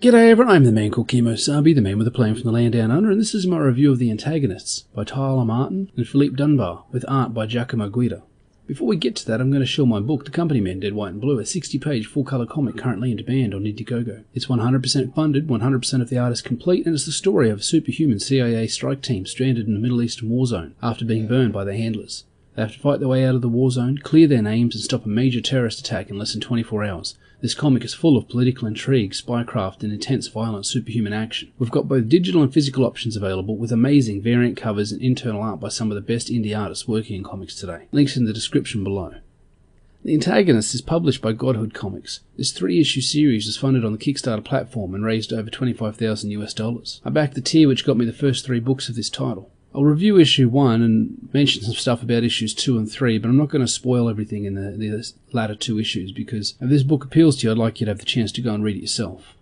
G'day everyone, I'm the man called Kemosabe, the man with a plan from the land down under, and this is my review of The Antagonists by Tyler Martin and Philippe Dunbar, with art by Giacomo Guida. Before we get to that, I'm going to show my book, The Company Men, Dead, White and Blue, a 60-page full-colour comic currently in demand on Indiegogo. It's 100% funded, 100% of the art is complete, and it's the story of a superhuman CIA strike team stranded in a Middle Eastern war zone after being burned by their handlers. They have to fight their way out of the war zone, clear their names, and stop a major terrorist attack in less than 24 hours. This comic is full of political intrigue, spycraft, and intense violent superhuman action. We've got both digital and physical options available, with amazing variant covers and internal art by some of the best indie artists working in comics today. Links in the description below. The Antagonists is published by Godhood Comics. This 3-issue series was funded on the Kickstarter platform and raised over $25,000 US. I backed the tier which got me the first 3 books of this title. I'll review issue 1 and mention some stuff about issues 2 and 3, but I'm not going to spoil everything in the latter 2 issues, because if this book appeals to you, I'd like you to have the chance to go and read it yourself.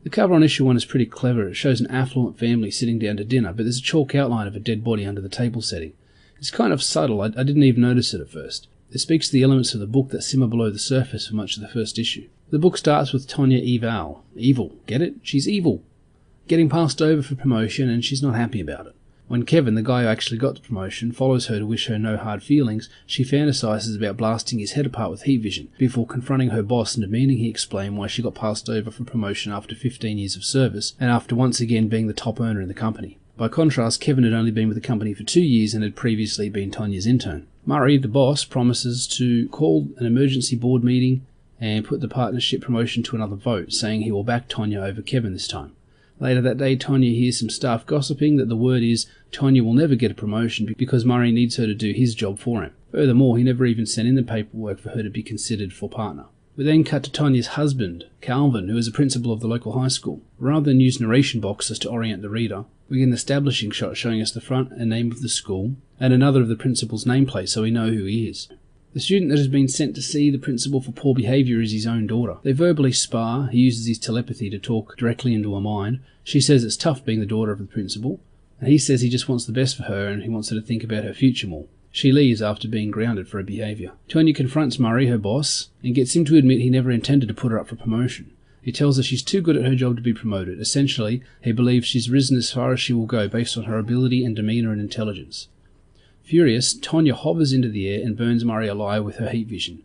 The cover on issue 1 is pretty clever. It shows an affluent family sitting down to dinner, but there's a chalk outline of a dead body under the table setting. It's kind of subtle, I didn't even notice it at first. It speaks to the elements of the book that simmer below the surface for much of the first issue. The book starts with Tonya evil, get it? She's evil. Getting passed over for promotion, and she's not happy about it. When Kevin, the guy who actually got the promotion, follows her to wish her no hard feelings, she fantasizes about blasting his head apart with heat vision, before confronting her boss and demanding he explain why she got passed over for promotion after 15 years of service, and after once again being the top earner in the company. By contrast, Kevin had only been with the company for 2 years and had previously been Tonya's intern. Murray, the boss, promises to call an emergency board meeting and put the partnership promotion to another vote, saying he will back Tonya over Kevin this time. Later that day, Tonya hears some staff gossiping that the word is Tonya will never get a promotion because Murray needs her to do his job for him. Furthermore, he never even sent in the paperwork for her to be considered for partner. We then cut to Tonya's husband, Calvin, who is a principal of the local high school. Rather than use narration boxes to orient the reader, we get an establishing shot showing us the front and name of the school, and another of the principal's nameplate so we know who he is. The student that has been sent to see the principal for poor behaviour is his own daughter. They verbally spar, he uses his telepathy to talk directly into her mind. She says it's tough being the daughter of the principal, and he says he just wants the best for her and he wants her to think about her future more. She leaves after being grounded for her behaviour. Tonya confronts Murray, her boss, and gets him to admit he never intended to put her up for promotion. He tells her she's too good at her job to be promoted. Essentially, he believes she's risen as far as she will go based on her ability and demeanour and intelligence. Furious, Tonya hovers into the air and burns Murray alive with her heat vision.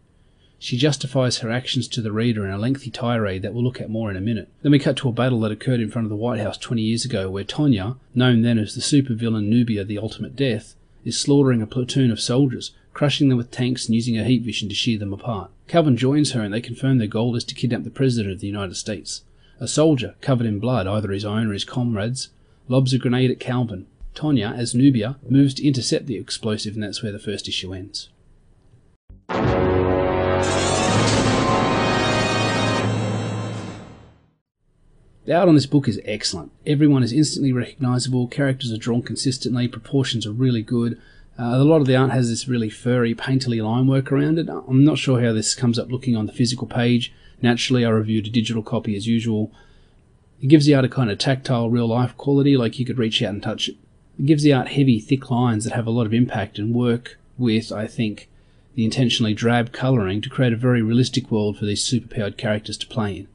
She justifies her actions to the reader in a lengthy tirade that we'll look at more in a minute. Then we cut to a battle that occurred in front of the White House 20 years ago, where Tonya, known then as the supervillain Nubia the Ultimate Death, is slaughtering a platoon of soldiers, crushing them with tanks and using her heat vision to shear them apart. Calvin joins her and they confirm their goal is to kidnap the President of the United States. A soldier, covered in blood, either his own or his comrades', lobs a grenade at Calvin. Tonya, as Nubia, moves to intercept the explosive, and that's where the first issue ends. The art on this book is excellent. Everyone is instantly recognisable, characters are drawn consistently, proportions are really good. A lot of the art has this really furry, painterly line work around it. I'm not sure how this comes up looking on the physical page. Naturally, I reviewed a digital copy as usual. It gives the art a kind of tactile, real-life quality, like you could reach out and touch it. It gives the art heavy, thick lines that have a lot of impact and work with, I think, the intentionally drab colouring to create a very realistic world for these superpowered characters to play in.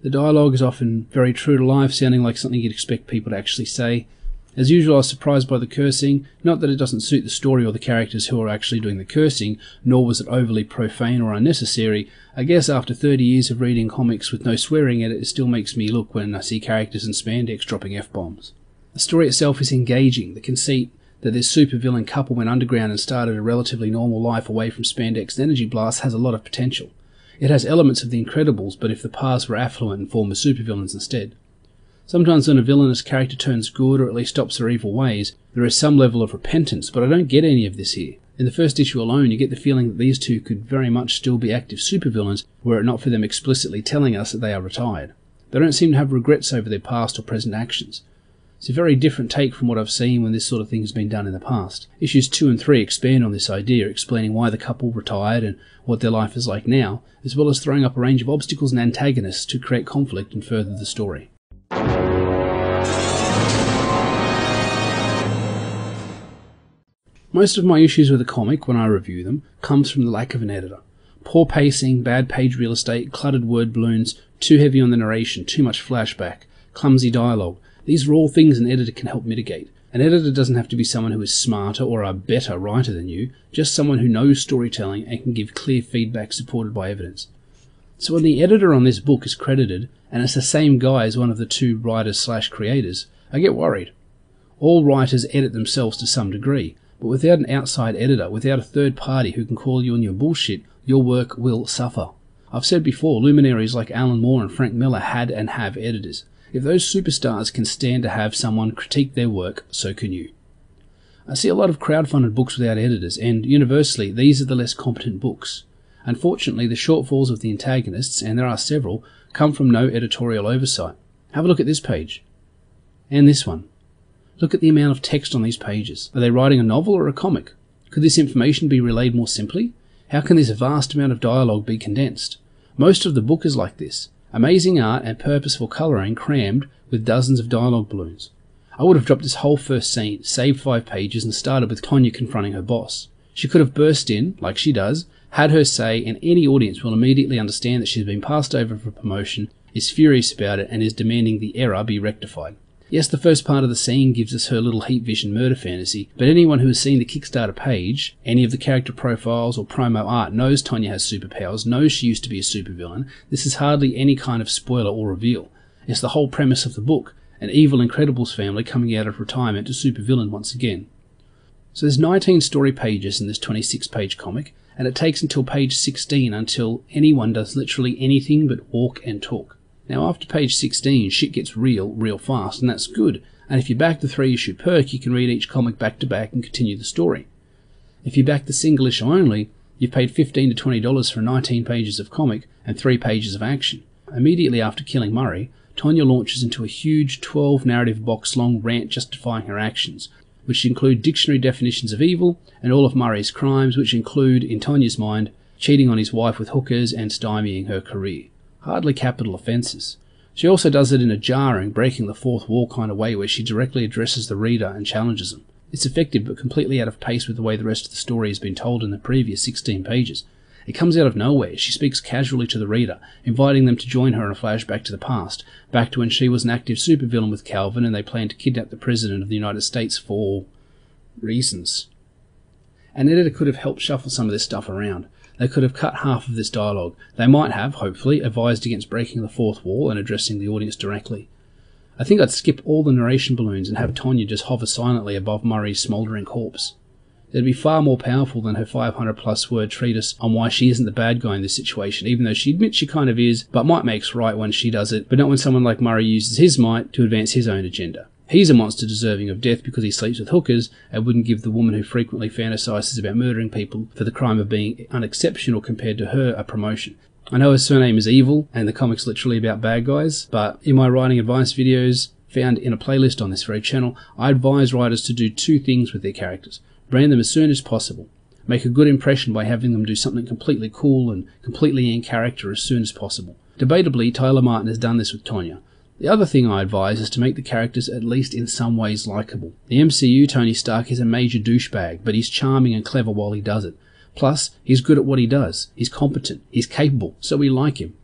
The dialogue is often very true to life, sounding like something you'd expect people to actually say. As usual, I was surprised by the cursing, not that it doesn't suit the story or the characters who are actually doing the cursing, nor was it overly profane or unnecessary. I guess after 30 years of reading comics with no swearing in it, it still makes me look when I see characters in spandex dropping F-bombs. The story itself is engaging. The conceit that this supervillain couple went underground and started a relatively normal life away from spandex and energy blasts has a lot of potential. It has elements of The Incredibles, but if the paths were affluent and formed as supervillains instead. Sometimes when a villainous character turns good, or at least stops their evil ways, there is some level of repentance, but I don't get any of this here. In the first issue alone, you get the feeling that these two could very much still be active supervillains were it not for them explicitly telling us that they are retired. They don't seem to have regrets over their past or present actions. It's a very different take from what I've seen when this sort of thing has been done in the past. Issues 2 and 3 expand on this idea, explaining why the couple retired and what their life is like now, as well as throwing up a range of obstacles and antagonists to create conflict and further the story. Most of my issues with the comic, when I review them, comes from the lack of an editor. Poor pacing, bad page real estate, cluttered word balloons, too heavy on the narration, too much flashback, clumsy dialogue. These are all things an editor can help mitigate. An editor doesn't have to be someone who is smarter or a better writer than you, just someone who knows storytelling and can give clear feedback supported by evidence. So when the editor on this book is credited, and it's the same guy as one of the two writers/creators, I get worried. All writers edit themselves to some degree, but without an outside editor, without a third party who can call you on your bullshit, your work will suffer. I've said before, luminaries like Alan Moore and Frank Miller had and have editors. If those superstars can stand to have someone critique their work, so can you. I see a lot of crowdfunded books without editors, and universally, these are the less competent books. Unfortunately, the shortfalls of the Antagonists, and there are several, come from no editorial oversight. Have a look at this page. And this one. Look at the amount of text on these pages. Are they writing a novel or a comic? Could this information be relayed more simply? How can this vast amount of dialogue be condensed? Most of the book is like this. Amazing art and purposeful colouring crammed with dozens of dialogue balloons. I would have dropped this whole first scene, saved 5 pages, and started with Tonya confronting her boss. She could have burst in, like she does, had her say, and any audience will immediately understand that she's been passed over for promotion, is furious about it, and is demanding the error be rectified. Yes, the first part of the scene gives us her little heat vision murder fantasy, but anyone who has seen the Kickstarter page, any of the character profiles or promo art, knows Tonya has superpowers, knows she used to be a supervillain. This is hardly any kind of spoiler or reveal. It's the whole premise of the book, an evil Incredibles family coming out of retirement to supervillain once again. So there's 19 story pages in this 26-page comic, and it takes until page 16 until anyone does literally anything but walk and talk. Now after page 16, shit gets real fast, and that's good, and if you back the 3-issue perk, you can read each comic back to back and continue the story. If you back the single issue only, you've paid $15 to $20 for 19 pages of comic and 3 pages of action. Immediately after killing Murray, Tonya launches into a huge 12 narrative box long rant justifying her actions, which include dictionary definitions of evil and all of Murray's crimes, which include, in Tonya's mind, cheating on his wife with hookers and stymieing her career. Hardly capital offences. She also does it in a jarring, breaking the fourth wall kind of way where she directly addresses the reader and challenges them. It's effective but completely out of pace with the way the rest of the story has been told in the previous 16 pages. It comes out of nowhere. She speaks casually to the reader, inviting them to join her in a flashback to the past, back to when she was an active supervillain with Calvin and they planned to kidnap the President of the United States for reasons. An editor could have helped shuffle some of this stuff around. They could have cut half of this dialogue. They might have, hopefully, advised against breaking the fourth wall and addressing the audience directly. I think I'd skip all the narration balloons and have Tonya just hover silently above Murray's smouldering corpse. It'd be far more powerful than her 500-plus word treatise on why she isn't the bad guy in this situation, even though she admits she kind of is, but might makes right when she does it, but not when someone like Murray uses his might to advance his own agenda. He's a monster deserving of death because he sleeps with hookers and wouldn't give the woman who frequently fantasizes about murdering people for the crime of being unexceptional compared to her a promotion. I know her surname is Evil and the comic's literally about bad guys, but in my writing advice videos, found in a playlist on this very channel, I advise writers to do 2 things with their characters. Brand them as soon as possible. Make a good impression by having them do something completely cool and completely in character as soon as possible. Debatably, Tyler Martin has done this with Tonya. The other thing I advise is to make the characters at least in some ways likeable. The MCU Tony Stark is a major douchebag, but he's charming and clever while he does it. Plus, he's good at what he does. He's competent. He's capable, so we like him.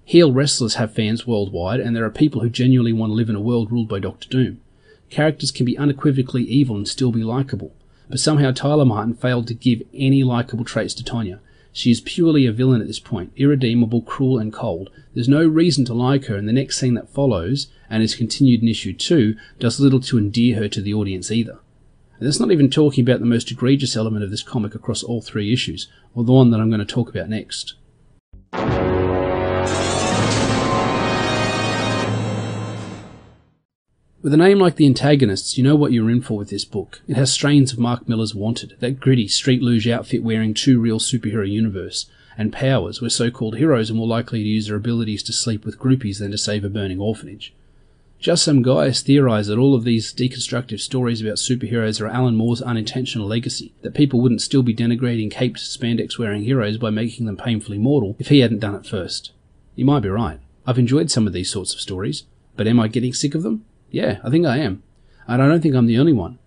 Heel wrestlers have fans worldwide, and there are people who genuinely want to live in a world ruled by Dr. Doom. Characters can be unequivocally evil and still be likeable, but somehow Tyler Martin failed to give any likeable traits to Tonya. She is purely a villain at this point, irredeemable, cruel and cold. There's no reason to like her, and the next scene that follows, and is continued in issue 2, does little to endear her to the audience either. And that's not even talking about the most egregious element of this comic across all 3 issues, or the one that I'm going to talk about next. With a name like The Antagonists, you know what you're in for with this book. It has strains of Mark Millar's Wanted, that gritty, street luge outfit wearing too real superhero universe, and powers, where so-called heroes are more likely to use their abilities to sleep with groupies than to save a burning orphanage. Just some guys theorise that all of these deconstructive stories about superheroes are Alan Moore's unintentional legacy, that people wouldn't still be denigrating caped, spandex-wearing heroes by making them painfully mortal if he hadn't done it first. You might be right. I've enjoyed some of these sorts of stories, but am I getting sick of them? Yeah, I think I am. And I don't think I'm the only one.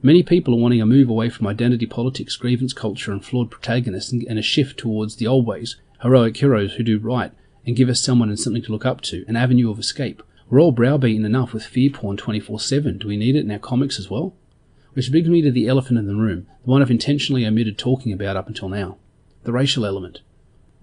Many people are wanting a move away from identity politics, grievance culture, and flawed protagonists, and a shift towards the old ways, heroic heroes who do right, and give us someone and something to look up to, an avenue of escape. We're all browbeaten enough with fear porn 24/7. Do we need it in our comics as well? Which brings me to the elephant in the room, the one I've intentionally omitted talking about up until now. The racial element.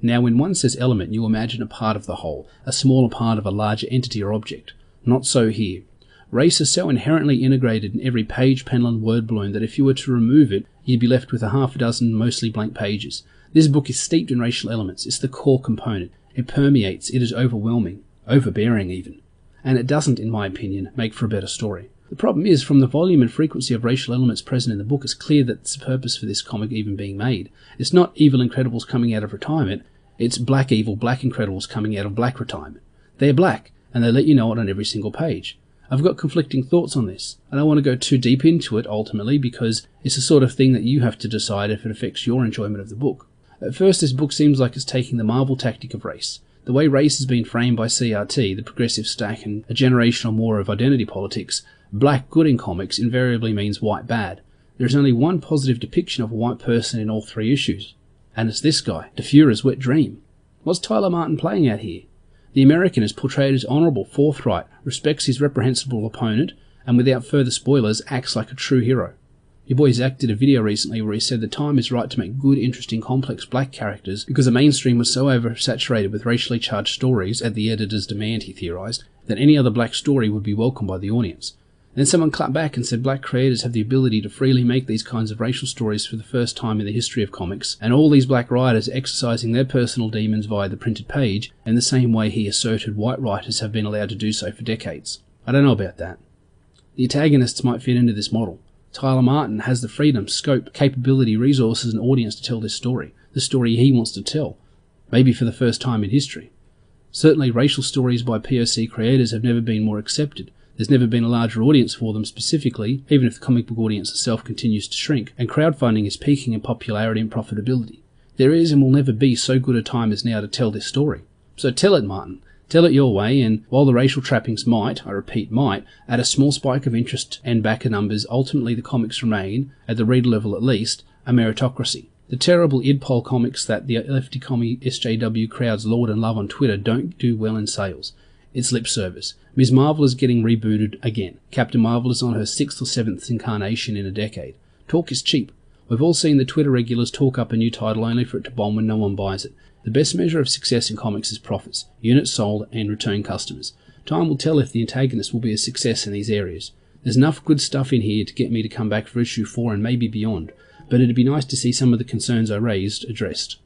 Now, when one says element, you imagine a part of the whole, a smaller part of a larger entity or object. Not so here. Race is so inherently integrated in every page, panel, and word balloon that if you were to remove it, you'd be left with a half a dozen mostly blank pages. This book is steeped in racial elements. It's the core component. It permeates. It is overwhelming, overbearing even. And it doesn't, in my opinion, make for a better story. The problem is, from the volume and frequency of racial elements present in the book, it's clear that it's the purpose for this comic even being made. It's not evil Incredibles coming out of retirement, it's black evil, black Incredibles coming out of black retirement. They're black, and they let you know it on every single page. I've got conflicting thoughts on this. I don't want to go too deep into it, ultimately, because it's the sort of thing that you have to decide if it affects your enjoyment of the book. At first, this book seems like it's taking the Marvel tactic of race. The way race has been framed by CRT, the progressive stack, and a generation or more of identity politics, black good in comics invariably means white bad. There is only one positive depiction of a white person in all 3 issues, and it's this guy, DeFuhre's wet dream. What's Tyler Martin playing at here? The American is portrayed as honourable, forthright, respects his reprehensible opponent, and without further spoilers, acts like a true hero. Your boy Zach did a video recently where he said the time is right to make good, interesting, complex black characters because the mainstream was so oversaturated with racially charged stories, at the editor's demand, he theorised, that any other black story would be welcomed by the audience. And then someone clapped back and said black creators have the ability to freely make these kinds of racial stories for the first time in the history of comics, and all these black writers are exercising their personal demons via the printed page in the same way he asserted white writers have been allowed to do so for decades. I don't know about that. The antagonists might fit into this model. Tyler Martin has the freedom, scope, capability, resources, and audience to tell this story, the story he wants to tell, maybe for the first time in history. Certainly racial stories by POC creators have never been more accepted. There's never been a larger audience for them specifically, even if the comic book audience itself continues to shrink, and crowdfunding is peaking in popularity and profitability. There is and will never be so good a time as now to tell this story. So tell it, Martin. Tell it your way, and while the racial trappings might, I repeat might, add a small spike of interest and backer numbers, ultimately the comics remain, at the reader level at least, a meritocracy. The terrible idpol comics that the lefty commie SJW crowds laud and love on Twitter don't do well in sales. It's lip service. Ms. Marvel is getting rebooted again. Captain Marvel is on her 6th or 7th incarnation in a decade. Talk is cheap. We've all seen the Twitter regulars talk up a new title only for it to bomb when no one buys it. The best measure of success in comics is profits, units sold, and return customers. Time will tell if the antagonist will be a success in these areas. There's enough good stuff in here to get me to come back for issue 4 and maybe beyond, but it'd be nice to see some of the concerns I raised addressed.